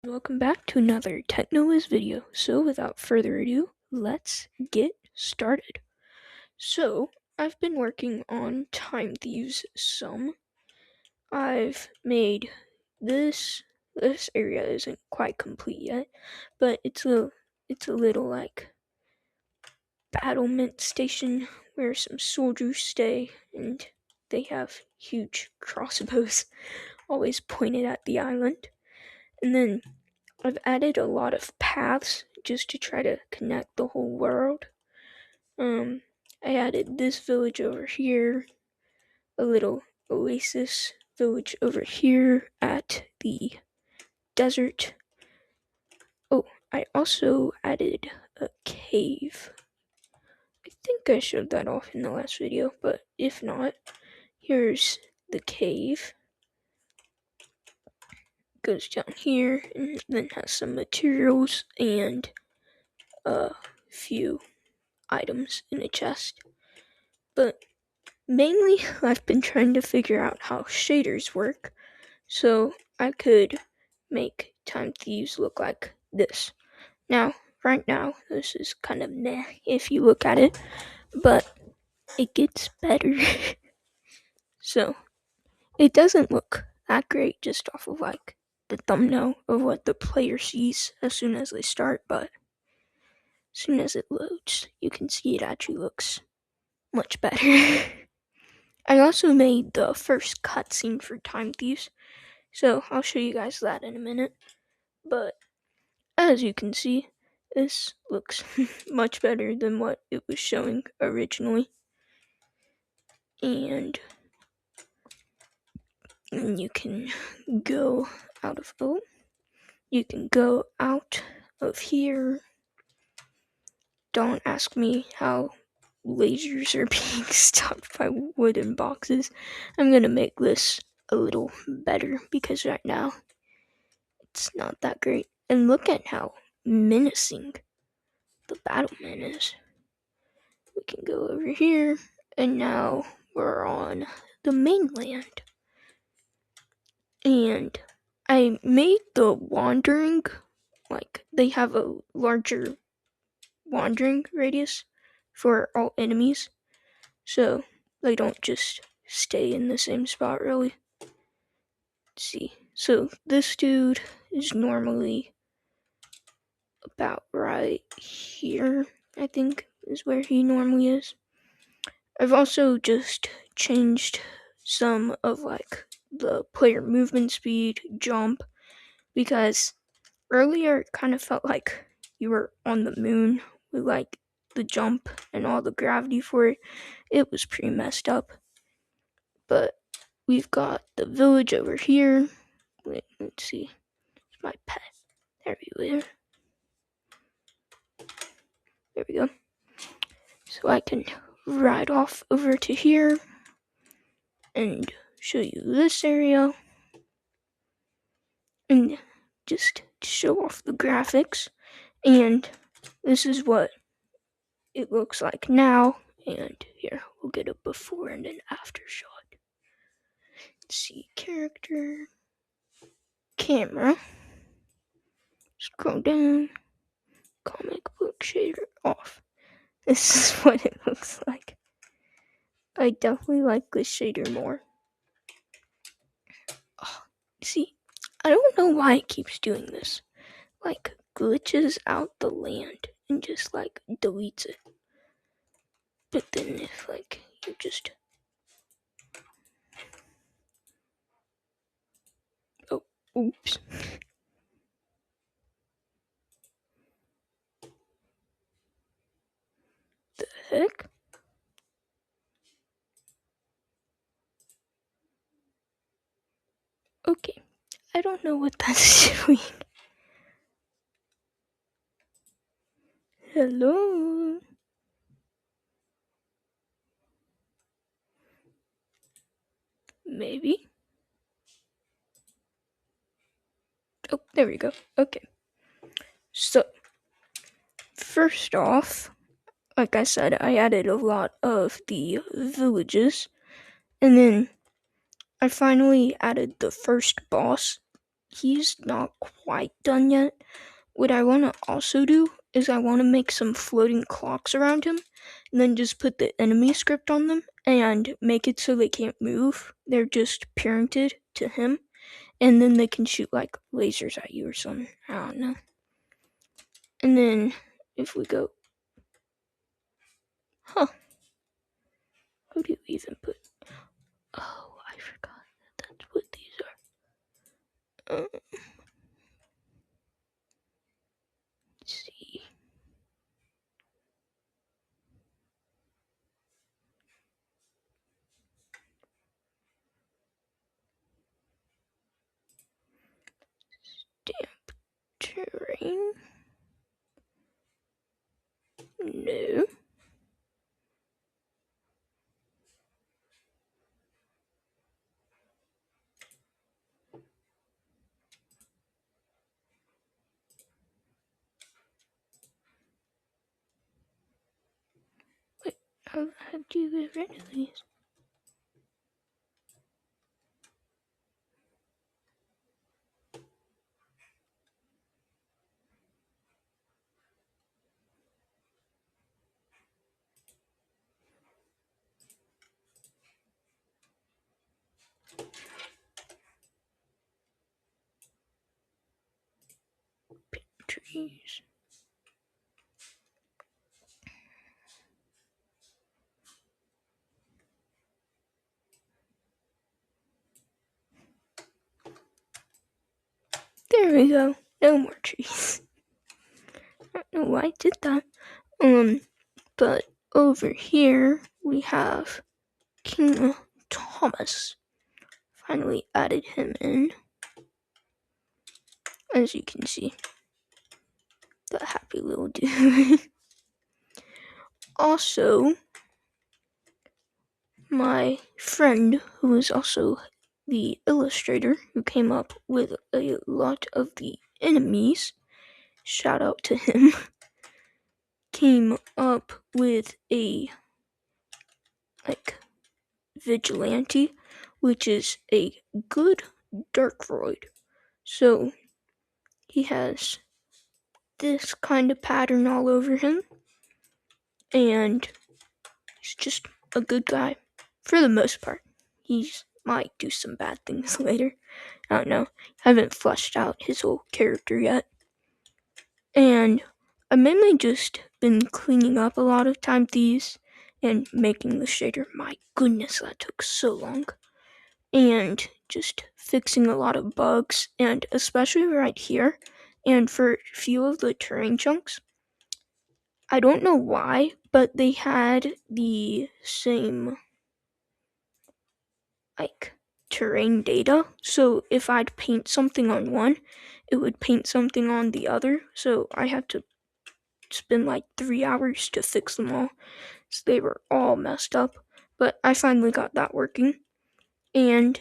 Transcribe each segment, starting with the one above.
Welcome back to another TechnoWiz video. So without further ado, let's get started. So I've been working on Time Thieves some. I've made this area isn't quite complete yet, but it's a little like battlement station where some soldiers stay, and they have huge crossbows always pointed at the island. And then I've added a lot of paths just to try to connect the whole world. I added this village over here, a little oasis village over here at the desert. Oh, I also added a cave. I think I showed that off in the last video, but if not, here's the cave. Goes down here and then has some materials and a few items in a chest. But mainly I've been trying to figure out how shaders work so I could make Time Thieves look like this. Now, right now, this is kind of meh if you look at it, but it gets better. So, it doesn't look that great just off of like the thumbnail of what the player sees as soon as they start, but as soon as it loads, you can see it actually looks much better. I also made the first cutscene for Time Thieves, so I'll show you guys that in a minute. But as you can see, this looks much better than what it was showing originally. And you can go out of here. Don't ask me how lasers are being stopped by wooden boxes. I'm gonna make this a little better because right now it's not that great. And look at how menacing the battleman is. We can go over here, and now we're on the mainland. And I made the wandering, like, they have a larger wandering radius for all enemies, so they don't just stay in the same spot, really. Let's see. So this dude is normally about right here, I think, is where he normally is. I've also just changed some of like the player movement speed, jump, because earlier it kind of felt like you were on the moon with like the jump and all the gravity for it. It was pretty messed up. But we've got the village over here. Wait, let's see. It's my pet. There we go. So I can ride off over to here and show you this area. And just to show off the graphics. And this is what it looks like now. And here, we'll get a before and an after shot. Let's see, character, camera, scroll down, comic book shader off. This is what it looks like. I definitely like this shader more. Oh, see, I don't know why it keeps doing this. Like, glitches out the land and just like deletes it. But then if like you just oops. The heck? Okay, I don't know what that's doing. Hello? Maybe? Oh, there we go. Okay. So, first off, like I said, I added a lot of the villages, and then I finally added the first boss, he's not quite done yet. What I want to also do is I want to make some floating clocks around him and then just put the enemy script on them and make it so they can't move. They're just parented to him, and then they can shoot like lasers at you or something. I don't know. And then if we go, how do you even put? Oh, I forgot that's what these are. Let's see. Stamp terrain. No. Wait, how do you get rid of these? Trees. There we go. No more trees. I don't know why I did that. But over here we have King Thomas. Finally added him in. As you can see, the happy little dude. Also, my friend, who is also the illustrator who came up with a lot of the enemies, shout out to him, came up with a vigilante, which is a good dark droid. So he has this kind of pattern all over him, and he's just a good guy for the most part. He might do some bad things later. I don't know. Haven't fleshed out his whole character yet. And I've mainly just been cleaning up a lot of time thieves and making the shader. My goodness, that took so long. And just fixing a lot of bugs, and especially right here, and for a few of the terrain chunks. I don't know why, but they had the same terrain data. So if I'd paint something on one, it would paint something on the other. So I had to spend 3 hours to fix them all. So they were all messed up. But I finally got that working. And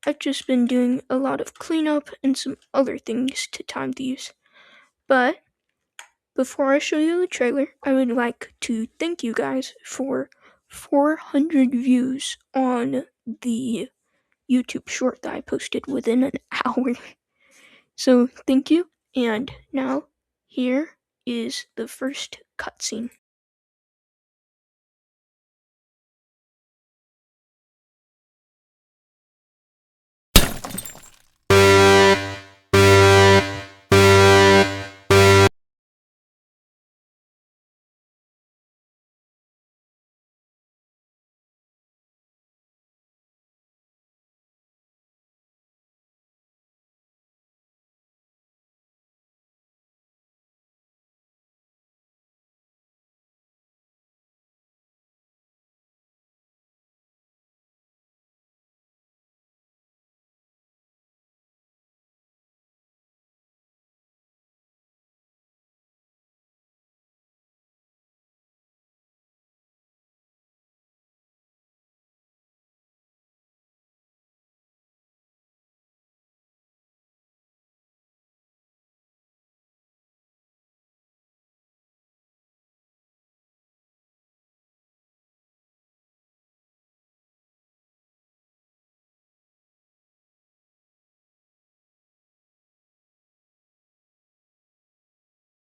I've just been doing a lot of cleanup and some other things to time these. But before I show you the trailer, I would like to thank you guys for 400 views on the YouTube short that I posted within an hour. So thank you, and now here is the first cutscene.